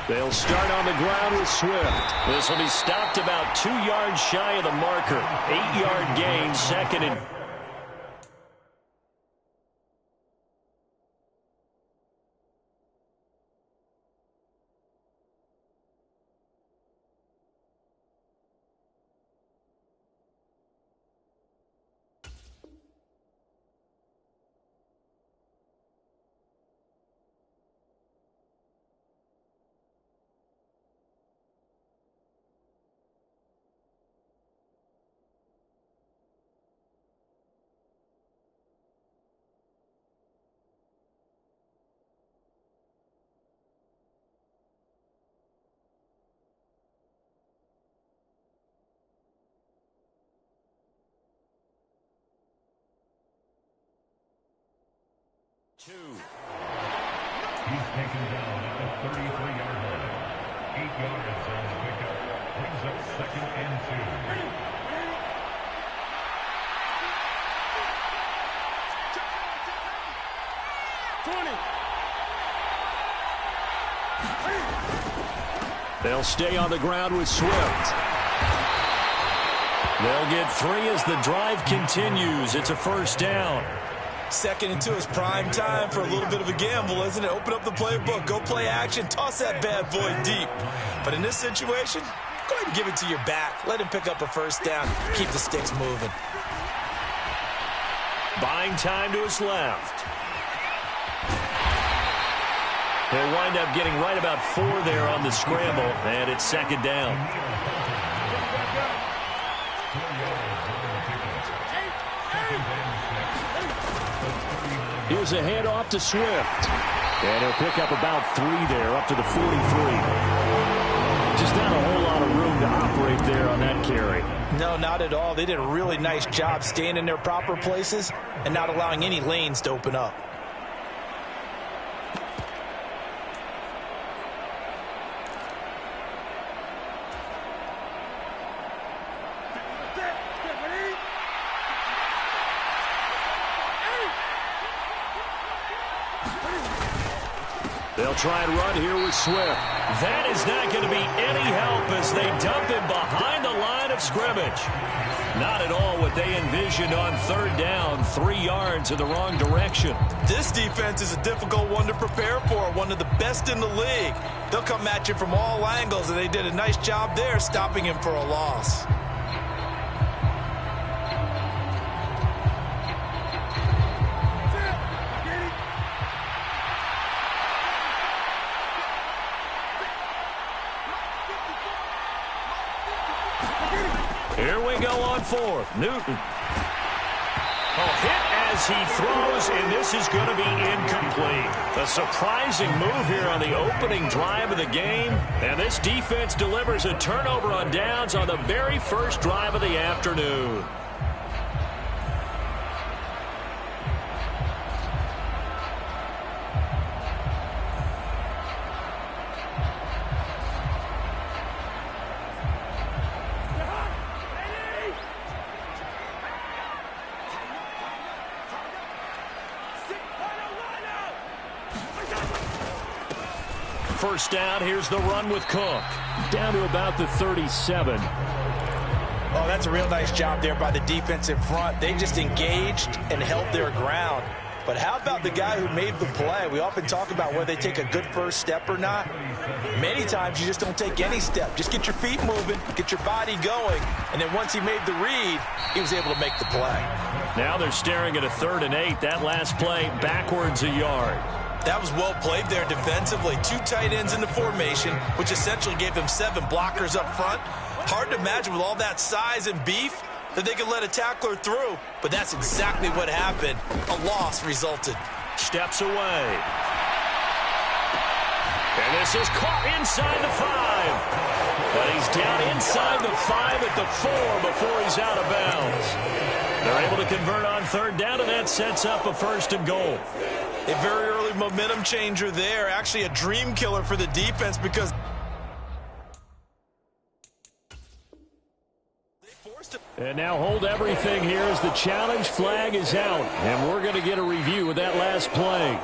They'll start on the ground with Swift. This will be stopped about 2 yards shy of the marker. 8-yard gain, second and... He's taken down at the 33-yard line. 8 yards on the pickup. Brings up second and 2. They'll stay on the ground with Swift. They'll get 3 as the drive continues. It's a first down. Second and 2 is prime time for a little bit of a gamble, isn't it? Open up the playbook, go play action, toss that bad boy deep. But in this situation, go ahead and give it to your back. Let him pick up a first down. Keep the sticks moving. Buying time to his left. He'll wind up getting right about 4 there on the scramble, and it's second down. Here's a handoff to Swift. And he'll pick up about 3 there, up to the 43. Just not a whole lot of room to operate there on that carry. No, not at all. They did a really nice job staying in their proper places and not allowing any lanes to open up. They'll try and run here with Swift. That is not going to be any help as they dump him behind the line of scrimmage. Not at all what they envisioned on third down, 3 yards in the wrong direction. This defense is a difficult one to prepare for, one of the best in the league. They'll come at you from all angles, and they did a nice job there stopping him for a loss. Here we go on fourth. Newton. Hit as he throws, and this is going to be incomplete. A surprising move here on the opening drive of the game, and this defense delivers a turnover on downs on the very first drive of the afternoon. First down, here's the run with Cook. Down to about the 37. Oh, that's a real nice job there by the defensive front. They just engaged and held their ground. But how about the guy who made the play? We often talk about whether they take a good first step or not. Many times you just don't take any step. Just get your feet moving, get your body going, and then once he made the read, he was able to make the play. Now they're staring at a 3rd and 8. That last play backwards a yard. That was well played there defensively. 2 tight ends in the formation, which essentially gave them 7 blockers up front. Hard to imagine with all that size and beef that they could let a tackler through, but that's exactly what happened. A loss resulted. Steps away. And this is caught inside the 5. But he's down inside the 5 at the 4 before he's out of bounds. They're able to convert on third down, and that sets up a 1st and goal. A very early momentum changer there. Actually a dream killer for the defense because they forced it. And now hold everything here as the challenge flag is out. And we're going to get a review of that last play.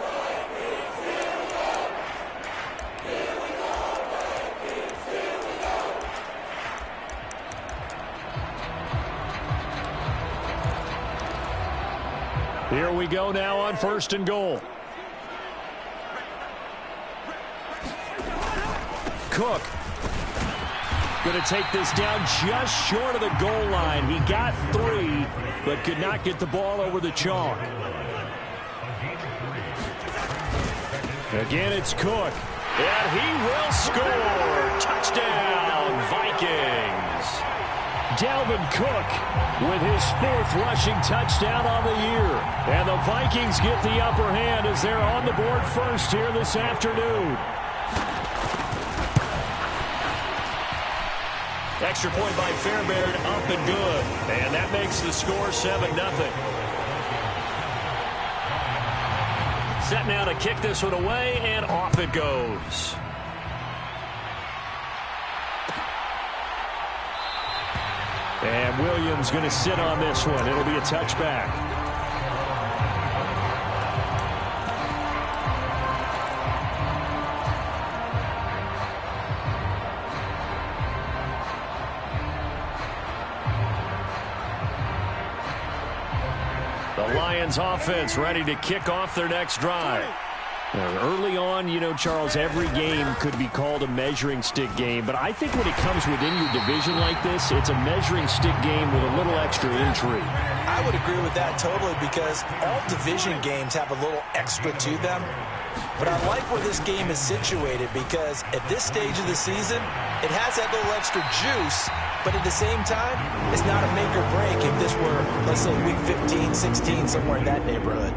Here we go now on 1st and goal. Cook. Going to take this down just short of the goal line. He got 3, but could not get the ball over the chalk. Again, it's Cook. And he will score. Touchdown, Vikings. Dalvin Cook with his 4th rushing touchdown on the year. And the Vikings get the upper hand as they're on the board first here this afternoon. Extra point by Fairbairn, up and good. And that makes the score 7-0. Set now to kick this one away, and off it goes. And Williams going to sit on this one. It'll be a touchback. The Lions offense ready to kick off their next drive. Early on, you know, Charles, every game could be called a measuring stick game, but I think when it comes within your division like this, it's a measuring stick game with a little extra intrigue. I would agree with that totally because all division games have a little extra to them. But I like where this game is situated because at this stage of the season, it has that little extra juice, but at the same time, it's not a make or break if this were, let's say, week 15, 16, somewhere in that neighborhood.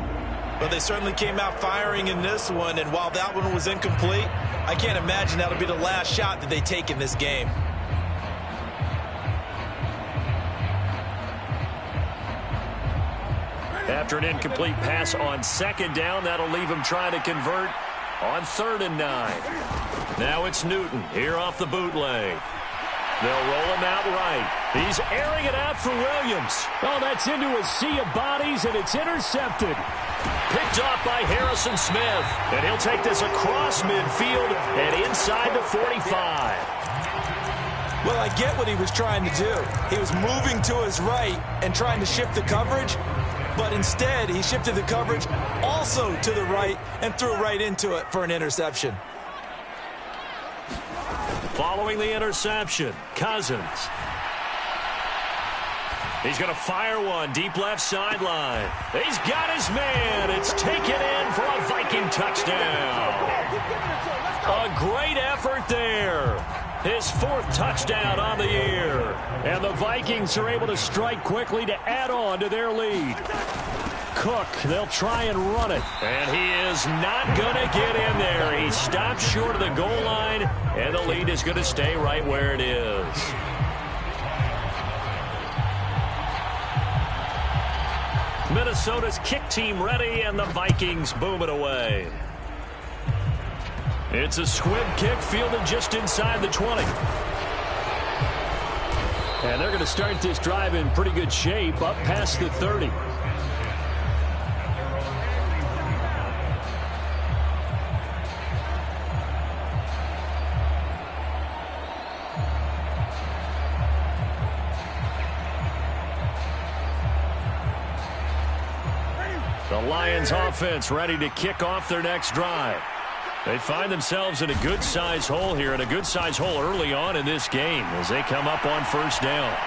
But they certainly came out firing in this one, and while that one was incomplete, I can't imagine that'll be the last shot that they take in this game. After an incomplete pass on 2nd down, that'll leave him trying to convert on 3rd and 9. Now it's Newton here off the bootleg. They'll roll him out right. He's airing it out for Williams. Oh, that's into a sea of bodies, and it's intercepted. Picked off by Harrison Smith. And he'll take this across midfield and inside the 45. Well, I get what he was trying to do. He was moving to his right and trying to shift the coverage, but instead he shifted the coverage also to the right and threw right into it for an interception. Following the interception, Cousins. He's going to fire one deep left sideline. He's got his man. It's taken in for a Viking touchdown. A great effort there. His 4th touchdown on the year. And the Vikings are able to strike quickly to add on to their lead. Cook, they'll try and run it. And he is not going to get in there. He stops short of the goal line, and the lead is going to stay right where it is. Minnesota's kick team ready, and the Vikings boom it away. It's a squib kick fielded just inside the 20. And they're going to start this drive in pretty good shape up past the 30. The Lions offense ready to kick off their next drive. They find themselves in a good-sized hole here, and a good-sized hole early on in this game as they come up on 1st down.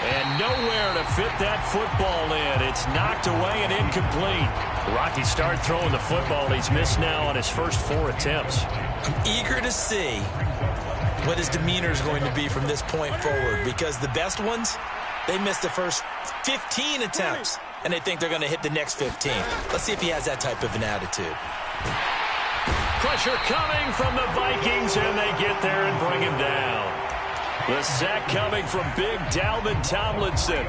And nowhere to fit that football in. It's knocked away and incomplete. The Rockies start throwing the football. He's missed now on his first 4 attempts. I'm eager to see what his demeanor is going to be from this point forward because the best ones, they missed the first 15 attempts, and they think they're going to hit the next 15. Let's see if he has that type of an attitude. Pressure coming from the Vikings, and they get there and bring him down. The sack coming from big Dalvin Tomlinson.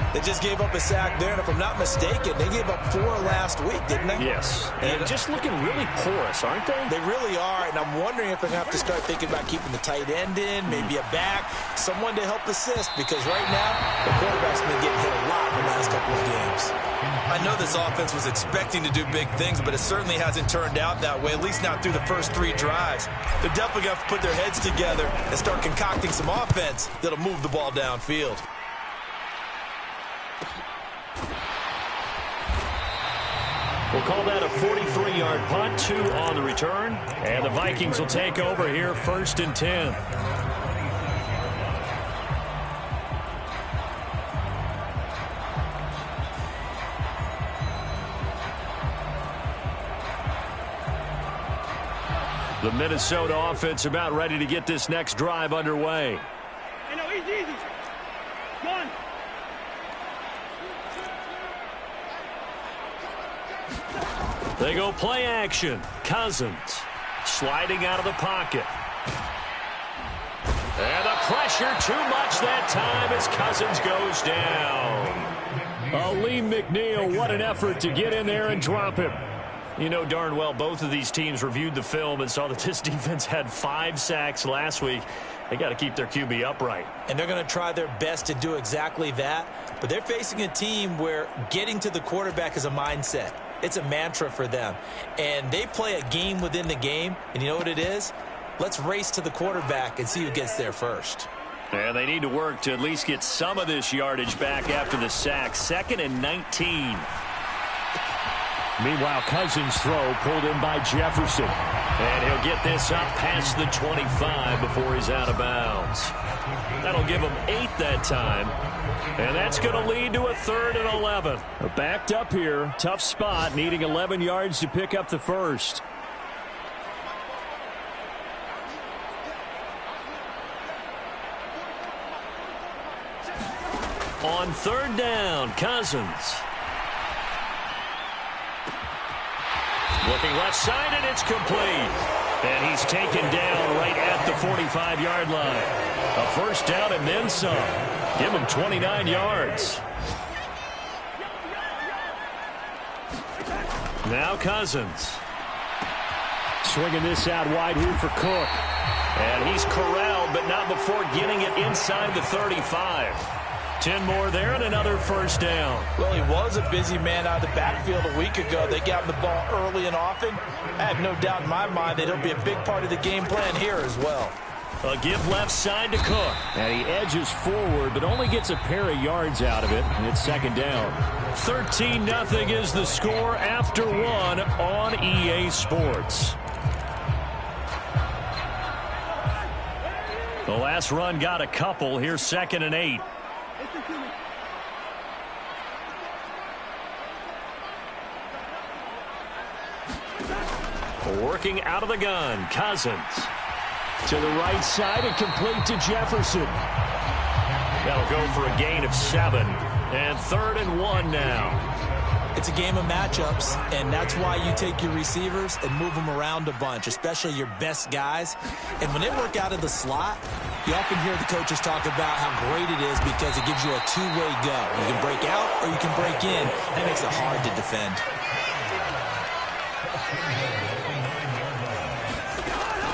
They just gave up a sack there, and if I'm not mistaken, they gave up 4 last week, didn't they? Yes, and just looking really porous, aren't they? They really are, and I'm wondering if they're going to have to start thinking about keeping the tight end in, maybe a back, someone to help assist, because right now, the quarterback's been getting hit a lot in the last couple of games. I know this offense was expecting to do big things, but it certainly hasn't turned out that way, at least not through the first 3 drives. They're definitely going to have to put their heads together and start concocting some offense that'll move the ball downfield. call that a 43-yard punt, 2 on the return. And the Vikings will take over here, 1st and 10. The Minnesota offense about ready to get this next drive underway. Hey, no, easy. One. They go play action. Cousins sliding out of the pocket. And the pressure too much that time as Cousins goes down. Lee McNeil, what an effort to get in there and drop him. You know darn well both of these teams reviewed the film and saw that this defense had 5 sacks last week. They got to keep their QB upright. And they're going to try their best to do exactly that. But they're facing a team where getting to the quarterback is a mindset. It's a mantra for them. And they play a game within the game. And you know what it is? Let's race to the quarterback and see who gets there first. And they need to work to at least get some of this yardage back after the sack. 2nd and 19. Meanwhile, Cousins' throw pulled in by Jefferson. And he'll get this up past the 25 before he's out of bounds. That'll give him 8 that time. And that's going to lead to a 3rd and 11. Backed up here. Tough spot, needing 11 yards to pick up the first. On 3rd down, Cousins. Looking left side, and it's complete. And he's taken down right at the 45-yard line. A 1st down and then some. Give him 29 yards. Now Cousins. Swinging this out wide here for Cook. And he's corralled, but not before getting it inside the 35. 10 more there and another 1st down. Well, he was a busy man out of the backfield a week ago. They got him the ball early and often. I have no doubt in my mind that he'll be a big part of the game plan here as well. A give left side to Cook. And he edges forward, but only gets a pair of yards out of it. And it's 2nd down. 13-0 is the score after 1 on EA Sports. The last run got a couple. Here's 2nd and 8. Working out of the gun, Cousins. To the right side and complete to Jefferson. That'll go for a gain of 7. And 3rd and 1 now. It's a game of matchups, and that's why you take your receivers and move them around a bunch, especially your best guys. And when they work out of the slot, you often hear the coaches talk about how great it is because it gives you a two-way go. You can break out or you can break in. That makes it hard to defend.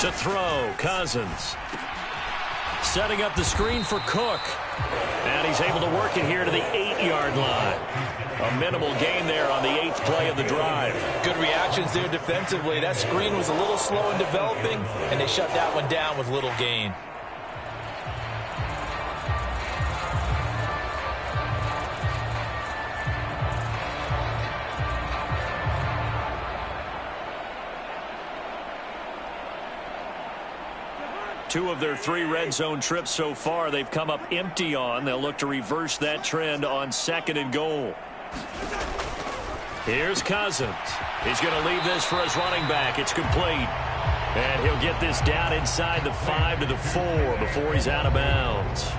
To throw, Cousins. Setting up the screen for Cook. And he's able to work it here to the 8-yard line. A minimal gain there on the 8th play of the drive. Good reactions there defensively. That screen was a little slow in developing, and they shut that one down with little gain. Two of their 3 red zone trips so far, they've come up empty on. They'll look to reverse that trend on 2nd and goal. Here's Cousins. He's going to leave this for his running back. It's complete. And he'll get this down inside the 5 to the 4 before he's out of bounds.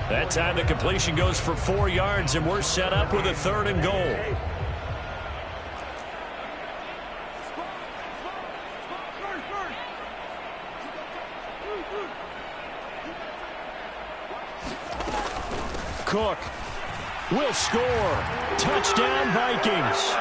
That time the completion goes for 4 yards, and we're set up with a 3rd and goal. Cook will score. Touchdown, Vikings.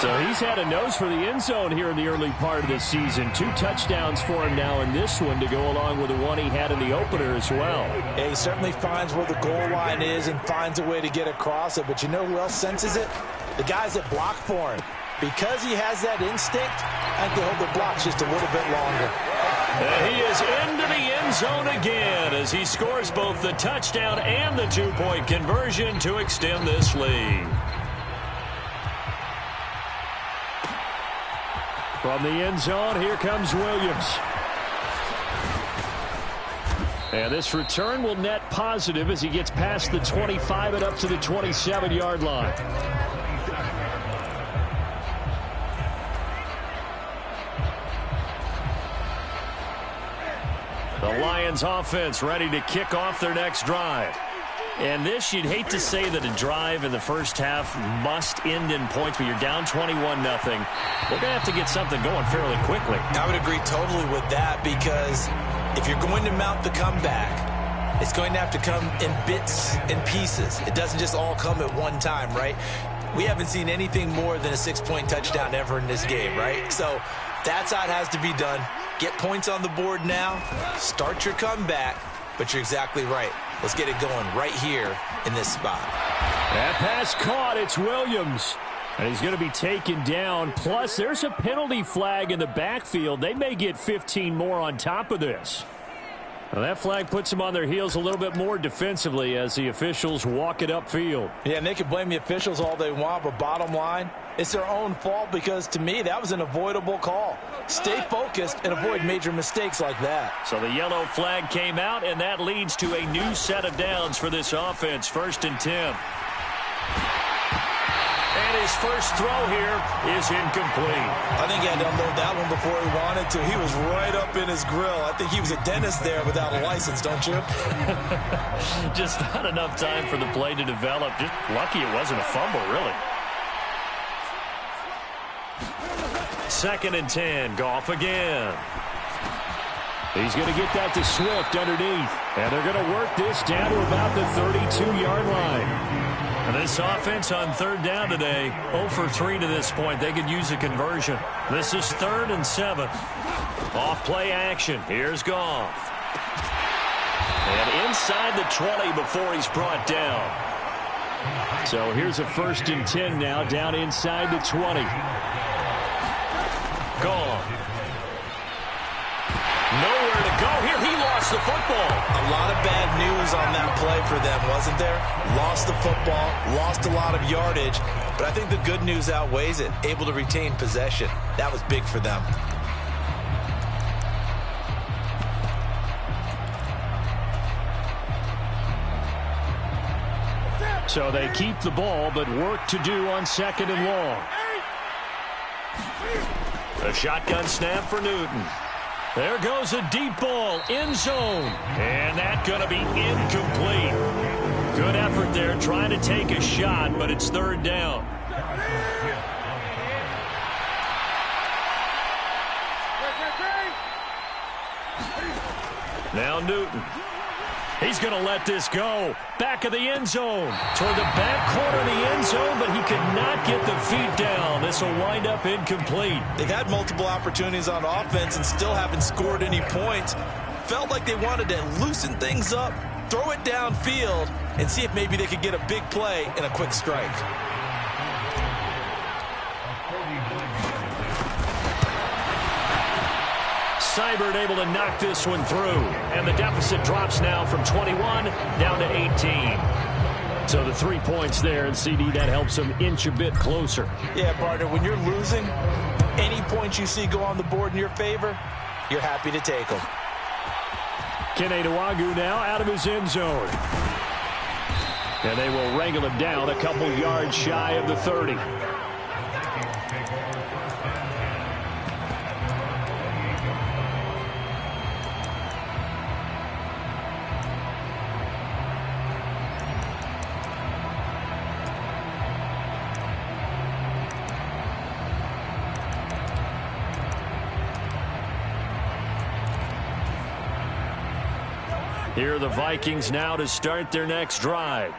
So he's had a nose for the end zone here in the early part of the season. 2 touchdowns for him now in this one to go along with the one he had in the opener as well. Yeah, he certainly finds where the goal line is and finds a way to get across it. But you know who else senses it? The guys that block for him. Because he has that instinct, I think they hold the blocks just a little bit longer. And he is into the end zone again as he scores both the touchdown and the 2-point conversion to extend this lead. From the end zone, here comes Williams. And this return will net positive as he gets past the 25 and up to the 27-yard line. The Lions offense ready to kick off their next drive. And this, you'd hate to say that a drive in the first half must end in points, but you're down 21-0. They're going to have to get something going fairly quickly. I would agree totally with that, because if you're going to mount the comeback, it's going to have to come in bits and pieces. It doesn't just all come at one time, right? We haven't seen anything more than a 6-point touchdown ever in this game, right? So that's how it has to be done. Get points on the board now, start your comeback, but you're exactly right. Let's get it going right here in this spot. That pass caught. It's Williams. And he's going to be taken down. Plus, there's a penalty flag in the backfield. They may get 15 more on top of this. Now, that flag puts them on their heels a little bit more defensively as the officials walk it upfield. Yeah, and they can blame the officials all they want, but bottom line, it's their own fault, because to me, that was an avoidable call. Stay focused and avoid major mistakes like that. So the yellow flag came out, and that leads to a new set of downs for this offense. 1st and 10. And his first throw here is incomplete. I think he had to unload that one before he wanted to. He was right up in his grill. I think he was a dentist there without a license, don't you? Just not enough time for the play to develop. Just lucky it wasn't a fumble, really. 2nd and 10. Goff again. He's going to get that to Swift underneath. And they're going to work this down to about the 32-yard line. And this offense on 3rd down today, 0 for 3 to this point. They could use a conversion. This is 3rd and 7. Off play action. Here's Goff. And inside the 20 before he's brought down. So here's a 1st and 10 now, down inside the 20. Goff. Nowhere to go here. He lost the football. A lot of bad news on that play for them, wasn't there? Lost the football, lost a lot of yardage, but I think the good news outweighs it. Able to retain possession. That was big for them. So they keep the ball, but work to do on 2nd and long. A shotgun snap for Newton. There goes a deep ball, end zone. And that's going to be incomplete. Good effort there, trying to take a shot, but it's 3rd down. Now Newton. He's going to let this go. Back of the end zone. Toward the back corner of the end zone, but he could not get the feet down. This will wind up incomplete. They've had multiple opportunities on offense and still haven't scored any points. Felt like they wanted to loosen things up, throw it downfield, and see if maybe they could get a big play and a quick strike. Seibert able to knock this one through. And the deficit drops now from 21 down to 18. So the 3 points there, and CD, that helps them inch a bit closer. Yeah, partner, when you're losing, any points you see go on the board in your favor, you're happy to take them. Kene Nwangwu now out of his end zone. And they will wrangle him down a couple yards shy of the 30. Here are the Vikings now to start their next drive.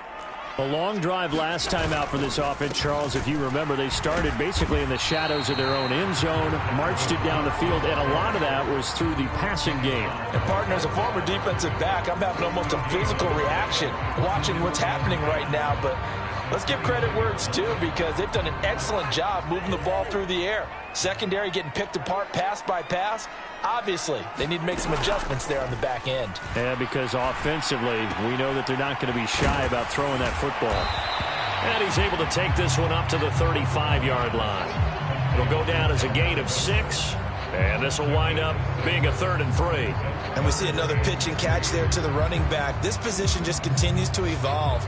A long drive last time out for this offense, Charles. If you remember, they started basically in the shadows of their own end zone, marched it down the field, and a lot of that was through the passing game. And partner, as a former defensive back, I'm having almost a physical reaction watching what's happening right now. But let's give credit where it's due, because they've done an excellent job moving the ball through the air. Secondary getting picked apart pass by pass. Obviously, they need to make some adjustments there on the back end. Yeah, because offensively, we know that they're not going to be shy about throwing that football. And he's able to take this one up to the 35-yard line. It'll go down as a gain of 6, and this will wind up being a 3rd and 3. And we see another pitch and catch there to the running back. This position just continues to evolve.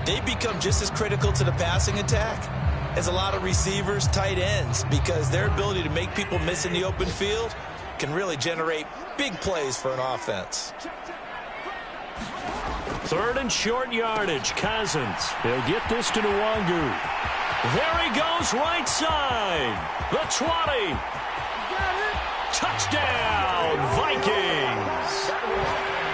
They become just as critical to the passing attack as a lot of receivers, tight ends, because their ability to make people miss in the open field can really generate big plays for an offense. 3rd and short yardage. Cousins. He'll get this to Nwangu. There he goes, right side. The 20. Touchdown, Vikings.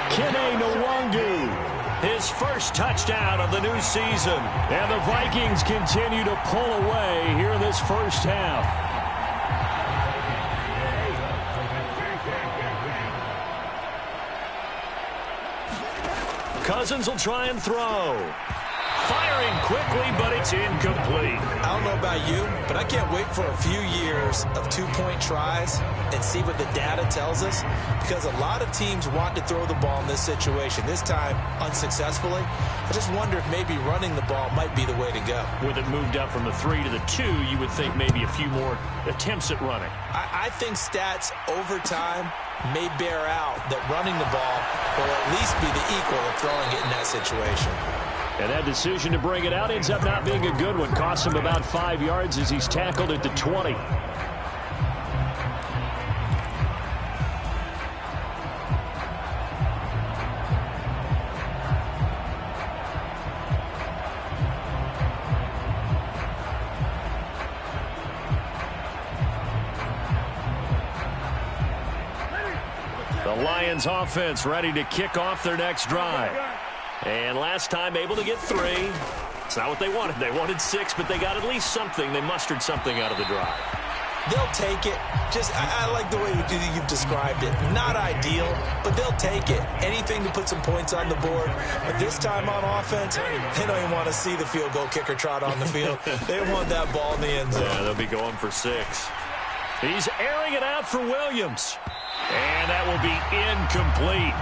Kene Nwangu, his first touchdown of the new season. And the Vikings continue to pull away here in this first half. Cousins will try and throw. Firing quickly, but it's incomplete. I don't know about you, but I can't wait for a few years of 2-point tries and see what the data tells us, because a lot of teams want to throw the ball in this situation, this time unsuccessfully. I just wonder if maybe running the ball might be the way to go. With it moved up from the 3 to the 2, you would think maybe a few more attempts at running. I think stats over time may bear out that running the ball will at least be the equal of throwing it in that situation. And that decision to bring it out ends up not being a good one. Costs him about 5 yards as he's tackled at the 20. The Lions offense ready to kick off their next drive. And last time able to get 3. It's not what they wanted. They wanted 6, but they got at least something. They mustered something out of the drive. They'll take it. I like the way you've described it. Not ideal, but they'll take it. Anything to put some points on the board. But this time on offense, they don't even want to see the field goal kicker trot on the field. They want that ball in the end zone. Yeah, they'll be going for 6. He's airing it out for Williams. And that will be incomplete.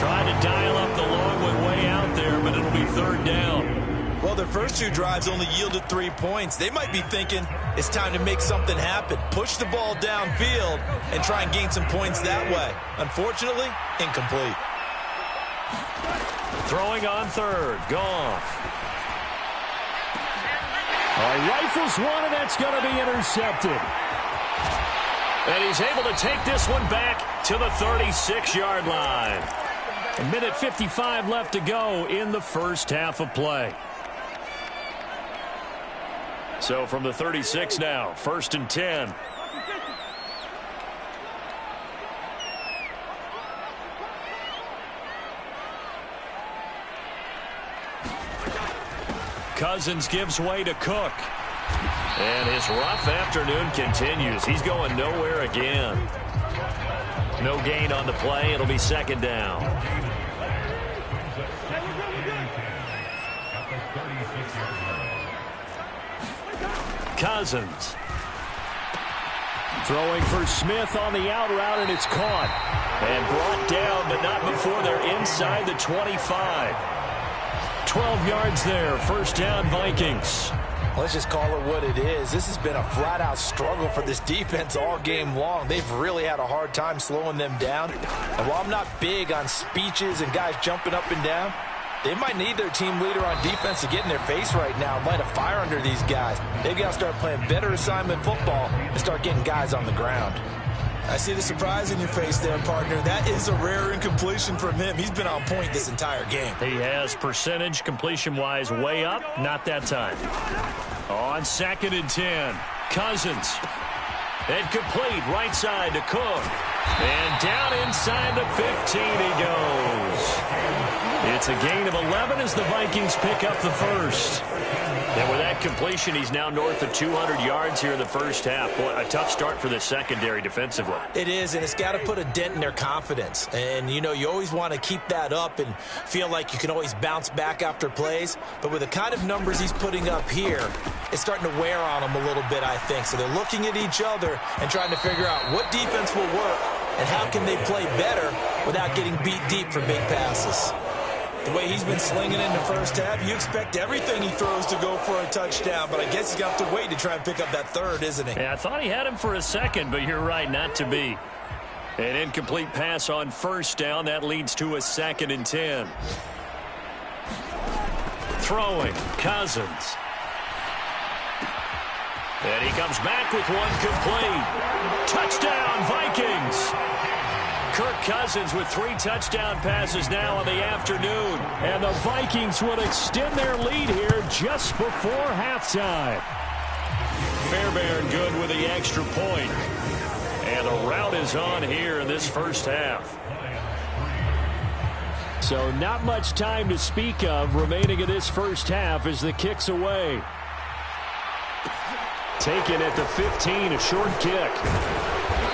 Trying to dial up the long one way out there, but it'll be 3rd down. Well, their first 2 drives only yielded 3 points. They might be thinking it's time to make something happen. Push the ball downfield and try and gain some points that way. Unfortunately, incomplete. Throwing on 3rd. Goff. Rifles one, and that's going to be intercepted. And he's able to take this one back to the 36-yard line. A minute 55 left to go in the first half of play. So from the 36 now, 1st and 10. Cousins gives way to Cook. And his rough afternoon continues. He's going nowhere again. No gain on the play. It'll be 2nd down. Cousins. Throwing for Smith on the out route, and it's caught. And brought down, but not before they're inside the 25. 12 yards there. 1st down, Vikings. Let's just call it what it is. This has been a flat-out struggle for this defense all game long. They've really had a hard time slowing them down. And while I'm not big on speeches and guys jumping up and down, they might need their team leader on defense to get in their face right now and light a fire under these guys. They've got to start playing better assignment football and start getting guys on the ground. I see the surprise in your face there, partner. That is a rare incompletion from him. He's been on point this entire game. He has percentage completion-wise way up. Not that time. On 2nd and 10, Cousins. And complete right side to Cook. And down inside the 15 he goes. It's a gain of 11 as the Vikings pick up the 1st. And with that completion, he's now north of 200 yards here in the first half. Boy, a tough start for the secondary defensively. It is, and it's got to put a dent in their confidence. And, you know, you always want to keep that up and feel like you can always bounce back after plays. But with the kind of numbers he's putting up here, it's starting to wear on them a little bit, I think. So they're looking at each other and trying to figure out what defense will work and how can they play better without getting beat deep for big passes. The way he's been slinging in the first half, you expect everything he throws to go for a touchdown, but I guess he's got to wait to try and pick up that third, isn't he? Yeah, I thought he had him for a second, but you're right, not to be. An incomplete pass on first down. That leads to a 2nd and 10. Throwing, Cousins. And he comes back with one complete. Touchdown, Vikings! Kirk Cousins with 3 touchdown passes now in the afternoon. And the Vikings will extend their lead here just before halftime. Fairbairn good with the extra point. And the rout is on here in this first half. So not much time to speak of remaining in this first half as the kick's away. Taken at the 15, a short kick.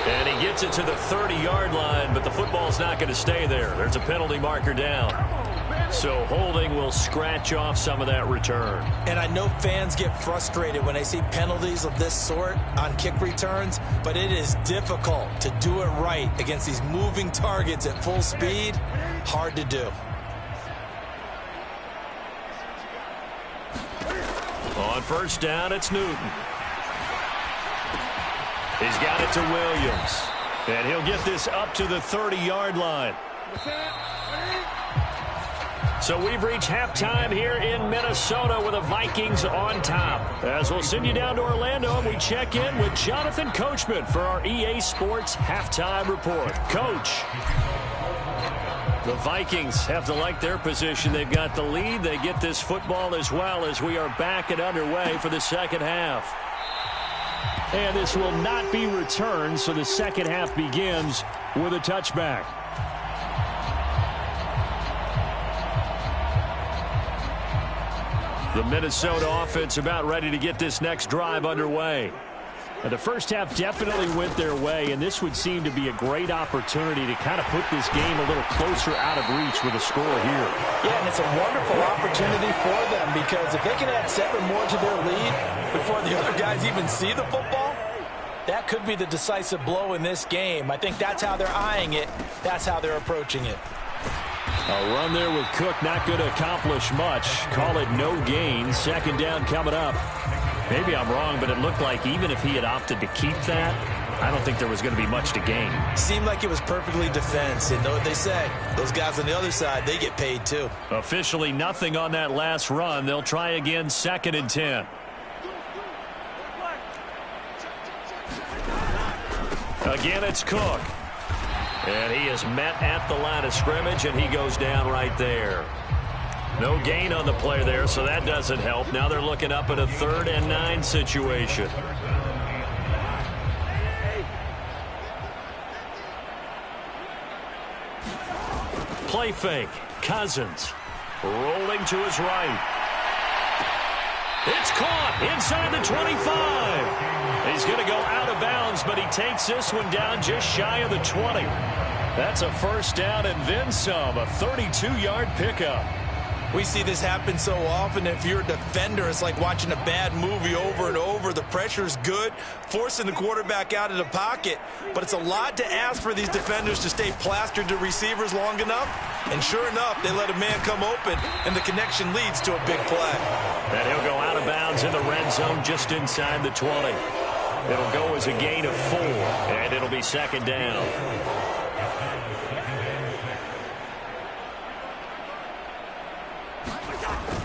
And he gets it to the 30-yard line, but the football's not going to stay there. There's a penalty marker down. So holding will scratch off some of that return. And I know fans get frustrated when they see penalties of this sort on kick returns, but it is difficult to do it right against these moving targets at full speed. Hard to do. On first down, it's Newton. He's got it to Williams. And he'll get this up to the 30-yard line. So we've reached halftime here in Minnesota with the Vikings on top. As we'll send you down to Orlando, and we check in with Jonathan Coachman for our EA Sports Halftime Report. Coach. The Vikings have to like their position. They've got the lead. They get this football as well as we are back and underway for the second half. And this will not be returned, so the second half begins with a touchback. The Minnesota offense about ready to get this next drive underway. And the first half definitely went their way, and this would seem to be a great opportunity to kind of put this game a little closer out of reach with a score here. Yeah, and it's a wonderful opportunity for them because if they can add 7 more to their lead before the other guys even see the football, that could be the decisive blow in this game. I think that's how they're eyeing it. That's how they're approaching it. A run there with Cook not going to accomplish much. Call it no gain. Second down coming up. Maybe I'm wrong, but it looked like even if he had opted to keep that, I don't think there was going to be much to gain. Seemed like it was perfectly defense. And know what they say? Those guys on the other side, they get paid too. Officially nothing on that last run. They'll try again, 2nd and 10. Again, it's Cook. And he is met at the line of scrimmage, and he goes down right there. No gain on the play there, so that doesn't help. Now they're looking up at a 3rd and 9 situation. Play fake. Cousins rolling to his right. It's caught inside the 25. He's going to go out of bounds, but he takes this one down just shy of the 20. That's a first down and then some, a 32-yard pickup. We see this happen so often. If you're a defender, it's like watching a bad movie over and over. The pressure's good, forcing the quarterback out of the pocket. But it's a lot to ask for these defenders to stay plastered to receivers long enough. And sure enough, they let a man come open, and the connection leads to a big play. And he'll go out of bounds in the red zone just inside the 20. It'll go as a gain of 4, and it'll be 2nd down.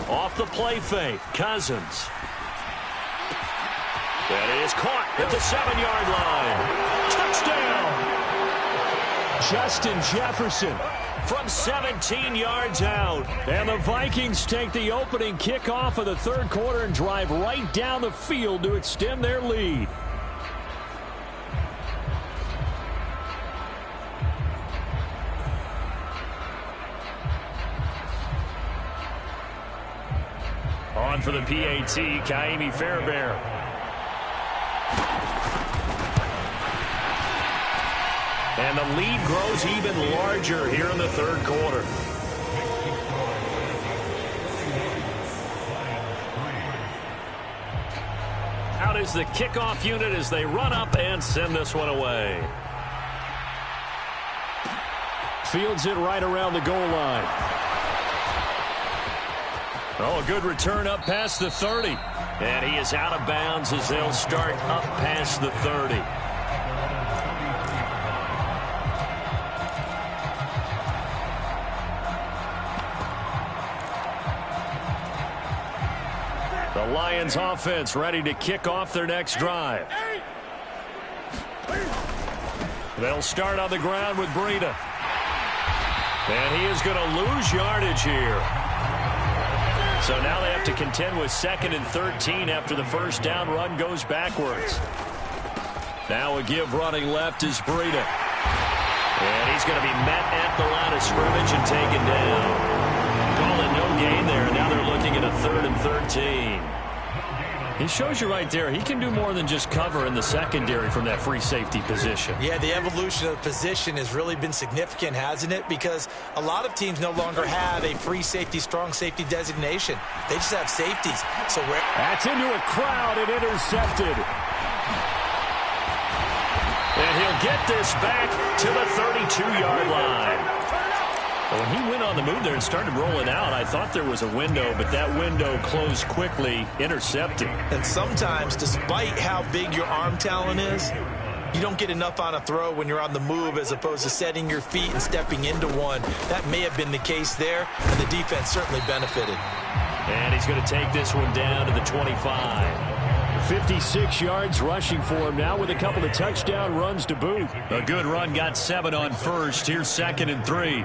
Off the play fake, Cousins. That is caught at the 7-yard line. Touchdown! Justin Jefferson from 17 yards out. And the Vikings take the opening kickoff of the third quarter and drive right down the field to extend their lead. On for the PAT, Kaimi Fairbairn. And the lead grows even larger here in the third quarter. Out is the kickoff unit as they run up and send this one away. Fields it right around the goal line. Oh, a good return up past the 30. And he is out of bounds as they'll start up past the 30. The Lions offense ready to kick off their next drive. They'll start on the ground with Breida. And he is going to lose yardage here. So now they have to contend with 2nd and 13 after the first down run goes backwards. Now a give running left is Breida. And he's going to be met at the line of scrimmage and taken down. Call it no gain there. Now they're looking at a 3rd and 13. He shows you right there, he can do more than just cover in the secondary from that free safety position. Yeah, the evolution of the position has really been significant, hasn't it? Because a lot of teams no longer have a free safety, strong safety designation. They just have safeties. So that's into a crowd and intercepted. And he'll get this back to the 32-yard line. When he went on the move there and started rolling out, I thought there was a window, but that window closed quickly, intercepted. And sometimes, despite how big your arm talent is, you don't get enough on a throw when you're on the move as opposed to setting your feet and stepping into one. That may have been the case there, and the defense certainly benefited. And he's going to take this one down to the 25. 56 yards rushing for him now with a couple of touchdown runs to boot. A good run, got 7 on first. Here's 2nd and 3.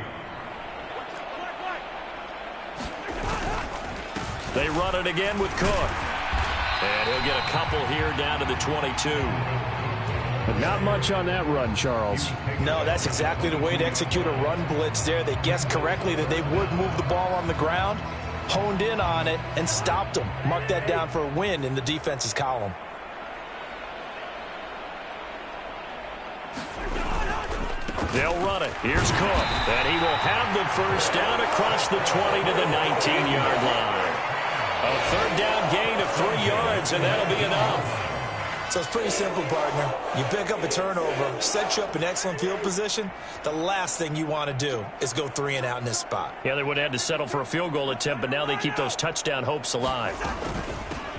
They run it again with Cook. And he'll get a couple here down to the 22. But not much on that run, Charles. No, that's exactly the way to execute a run blitz there. They guessed correctly that they would move the ball on the ground, honed in on it, and stopped them. Mark that down for a win in the defense's column. They'll run it. Here's Cook. And he will have the first down across the 20 to the 19-yard line. A 3rd down gain of 3 yards, and that'll be enough. So it's pretty simple, partner. You pick up a turnover, set you up in excellent field position. The last thing you want to do is go 3 and out in this spot. Yeah, they would have had to settle for a field goal attempt, but now they keep those touchdown hopes alive.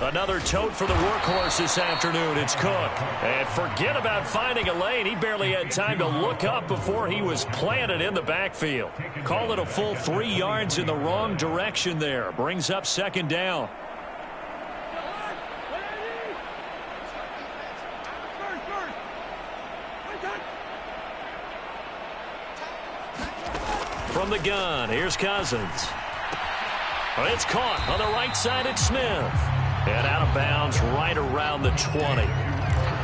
Another tote for the workhorse this afternoon. It's Cook. And forget about finding a lane. He barely had time to look up before he was planted in the backfield. Call it a full 3 yards in the wrong direction there. Brings up 2nd down. From the gun, here's Cousins. It's caught on the right side. It's Smith. And out of bounds right around the 20.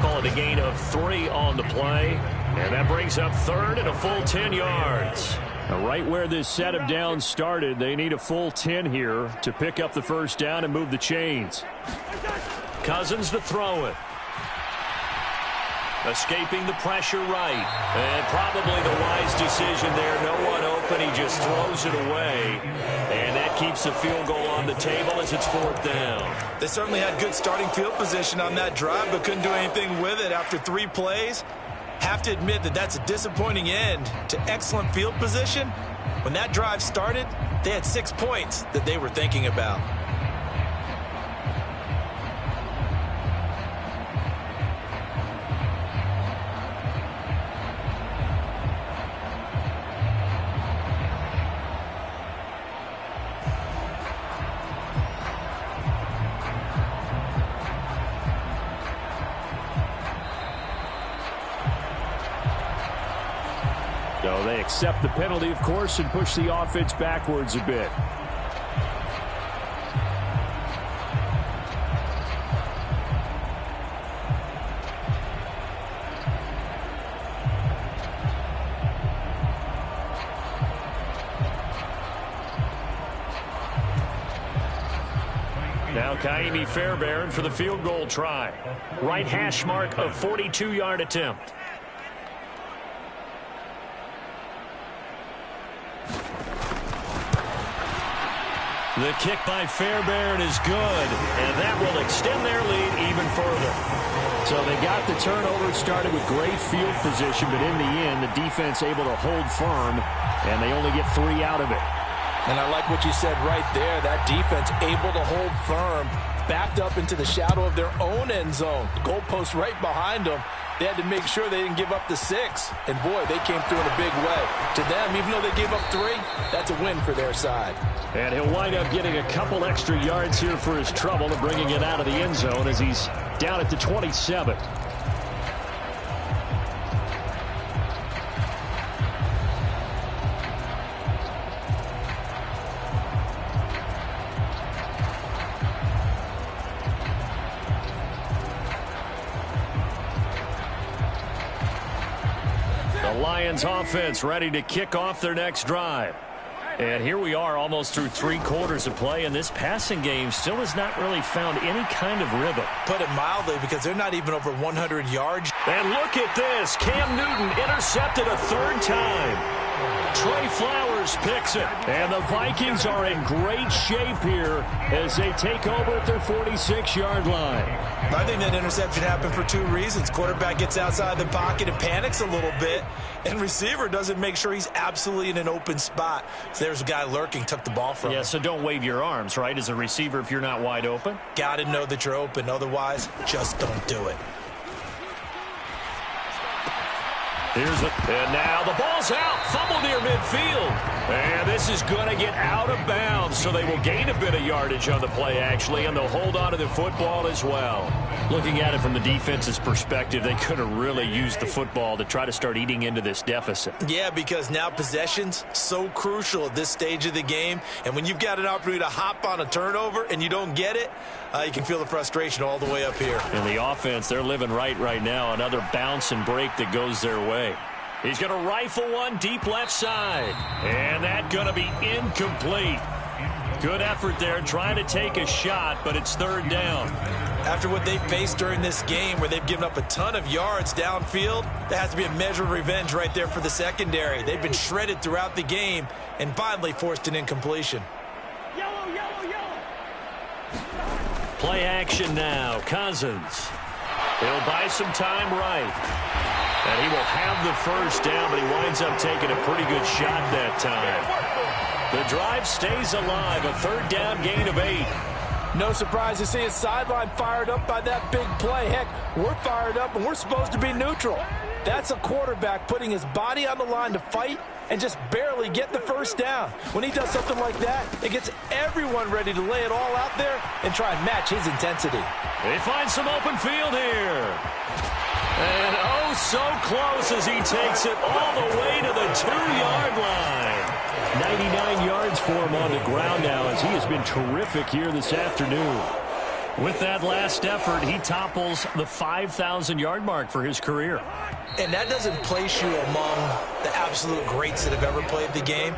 Call it a gain of 3 on the play. And that brings up 3rd and a full 10 yards. Now, right where this set of downs started, they need a full 10 here to pick up the first down and move the chains. Cousins to throw it. Escaping the pressure right. And probably the wise decision there. No one open. He just throws it away. And that keeps the field goal on the table as it's 4th down. They certainly had good starting field position on that drive, but couldn't do anything with it after 3 plays. Have to admit that that's a disappointing end to excellent field position. When that drive started, they had 6 points that they were thinking about. So they accept the penalty, of course, and push the offense backwards a bit. Now Kaimi Fairbairn for the field goal try. Right hash mark of 42-yard attempt. The kick by Fairbairn is good, and that will extend their lead even further. So they got the turnover, started with great field position, but in the end, the defense able to hold firm, and they only get 3 out of it. And I like what you said right there. That defense able to hold firm, backed up into the shadow of their own end zone. The goalpost right behind them. They had to make sure they didn't give up the 6. And, boy, they came through in a big way. To them, even though they gave up 3, that's a win for their side. And he'll wind up getting a couple extra yards here for his trouble and bringing it out of the end zone as he's down at the 27. Lions offense ready to kick off their next drive. And here we are almost through 3 quarters of play, and this passing game still has not really found any kind of rhythm. Put it mildly, because they're not even over 100 yards. And look at this. Cam Newton intercepted a 3rd time. Trey Flowers picks it. And the Vikings are in great shape here as they take over at their 46-yard line. I think that interception happened for 2 reasons. Quarterback gets outside the pocket and panics a little bit, and receiver doesn't make sure he's absolutely in an open spot. So there's a guy lurking, took the ball from him. Yeah, so don't wave your arms, right, as a receiver if you're not wide open. Got to know that you're open. Otherwise, just don't do it. And now the ball's out. Fumble near midfield. And this is going to get out of bounds, so they will gain a bit of yardage on the play, actually, and they'll hold on to the football as well. Looking at it from the defense's perspective, they could have really used the football to try to start eating into this deficit. Yeah, because now possession's so crucial at this stage of the game. And when you've got an opportunity to hop on a turnover and you don't get it, you can feel the frustration all the way up here. And the offense, they're living right now. Another bounce and break that goes their way. He's going to rifle one deep left side. And that's going to be incomplete. Good effort there trying to take a shot, but it's 3rd down. After what they faced during this game where they've given up a ton of yards downfield, there has to be a measure of revenge right there for the secondary. They've been shredded throughout the game and finally forced an incompletion. Yellow, yellow, yellow. Play action now. Cousins. He'll buy some time right. And he will have the 1st down, but he winds up taking a pretty good shot that time. The drive stays alive. A 3rd down gain of 8. No surprise to see his sideline fired up by that big play. Heck, we're fired up, and we're supposed to be neutral. That's a quarterback putting his body on the line to fight and just barely get the 1st down. When he does something like that, it gets everyone ready to lay it all out there and try and match his intensity. They find some open field here. And oh, so close as he takes it all the way to the 2-yard line. 99 yards for him on the ground now as he has been terrific here this afternoon. With that last effort, he topples the 5,000-yard mark for his career. And that doesn't place you among the absolute greats that have ever played the game.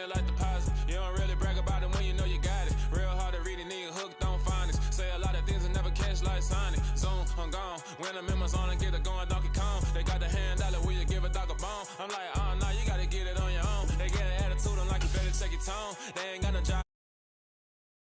Like